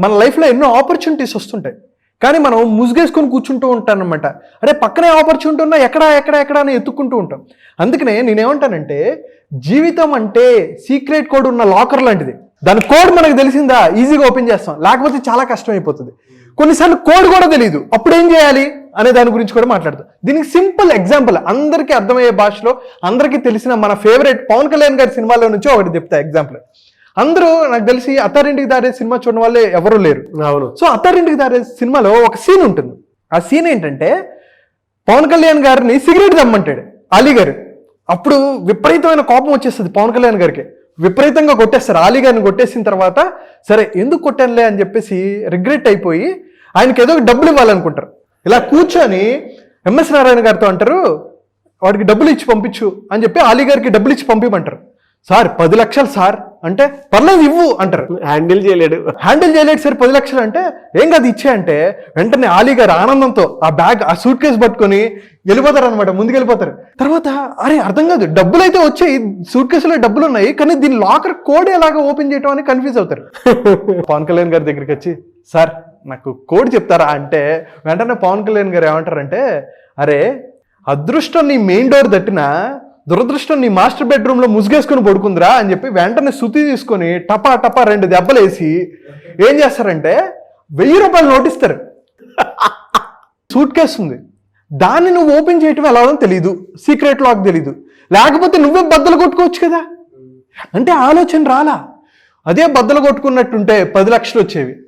మన లైఫ్లో ఎన్నో ఆపర్చునిటీస్ వస్తుంటాయి, కానీ మనం ముసుగేసుకొని కూర్చుంటూ ఉంటాం అనమాట. అరే పక్కనే ఆపర్చునిటీ ఉన్నా ఎక్కడ అని ఎత్తుక్కుంటూ ఉంటాం. అందుకనే నేనేమంటానంటే, జీవితం అంటే సీక్రెట్ కోడ్ ఉన్న లాకర్ లాంటిది. దాని కోడ్ మనకు తెలిసిందా ఈజీగా ఓపెన్ చేస్తాం, లేకపోతే చాలా కష్టం అయిపోతుంది. కొన్నిసార్లు కోడ్ కూడా తెలియదు, అప్పుడు ఏం చేయాలి అనే దాని గురించి కూడా మాట్లాడతాం. దీనికి సింపుల్ ఎగ్జాంపుల్, అందరికీ అర్థమయ్యే భాషలో అందరికీ తెలిసిన మన ఫేవరెట్ పవన్ కళ్యాణ్ గారి సినిమాలో నుంచి ఒకటి చెప్తా ఎగ్జాంపుల్. అందరూ నాకు తెలిసి అత్తారింటికి దారే సినిమా చూడడం వాళ్ళే ఎవరూ లేరు. అవును. సో అత్తారింటికి దారే సినిమాలో ఒక సీన్ ఉంటుంది. ఆ సీన్ ఏంటంటే, పవన్ కళ్యాణ్ గారిని సిగరెట్ దమ్మంటాడు అలీ గారు. అప్పుడు విపరీతమైన కోపం వచ్చేస్తుంది పవన్ కళ్యాణ్ గారికి, విపరీతంగా కొట్టేస్తారు. అలీ గారిని కొట్టేసిన తర్వాత సరే ఎందుకు కొట్టానులే అని చెప్పేసి రిగ్రెట్ అయిపోయి ఆయనకి ఏదో డబ్బులు ఇవ్వాలనుకుంటారు. ఇలా కూర్చొని ఎంఎస్ నారాయణ గారితో అంటారు, వాడికి డబ్బులు ఇచ్చి పంపించు అని చెప్పి అలీ గారికి డబ్బులు ఇచ్చి పంపించమంటారు. సార్ 10 లక్షలు సార్ అంటే, పర్లేదు ఇవ్వు అంటారు. హ్యాండిల్ చేయలేడు సార్ 10 లక్షలు అంటే, ఏం కాదు ఇచ్చే అంటే, వెంటనే అలీ గారు ఆనందంతో ఆ బ్యాగ్ ఆ సూట్ కేసు పట్టుకొని వెళ్ళిపోతారు అనమాట, ముందుకెళ్ళిపోతారు. తర్వాత అరే అర్థం కాదు, డబ్బులు అయితే వచ్చాయి, సూట్ కేసులో డబ్బులు ఉన్నాయి, కానీ దీని లాకర్ కోడ్ ఎలాగా ఓపెన్ చేయటం అని కన్ఫ్యూజ్ అవుతారు. పవన్ కళ్యాణ్ గారి దగ్గరికి వచ్చి, సార్ నాకు కోడ్ చెప్తారా అంటే, వెంటనే పవన్ కళ్యాణ్ గారు ఏమంటారంటే, అరే అదృష్టం నీ మెయిన్ డోర్ తట్టినా దురదృష్టం నీ మాస్టర్ బెడ్రూమ్ లో ముసుగేసుకుని పడుకుందిరా అని చెప్పి వెంటనే సుత్తి తీసుకొని టపా 2 దెబ్బలేసి ఏం చేస్తారంటే 1000 రూపాయలు నోటిస్తారు. సూట్ కేసు ఉంది, దాన్ని నువ్వు ఓపెన్ చేయటం ఎలా తెలీదు, సీక్రెట్ లాక్ తెలీదు, లేకపోతే నువ్వే బద్దలు కొట్టుకోవచ్చు కదా అంటే ఆలోచన రాలా. అదే బద్దలు కొట్టుకున్నట్టుంటే 10 లక్షలు వచ్చేవి.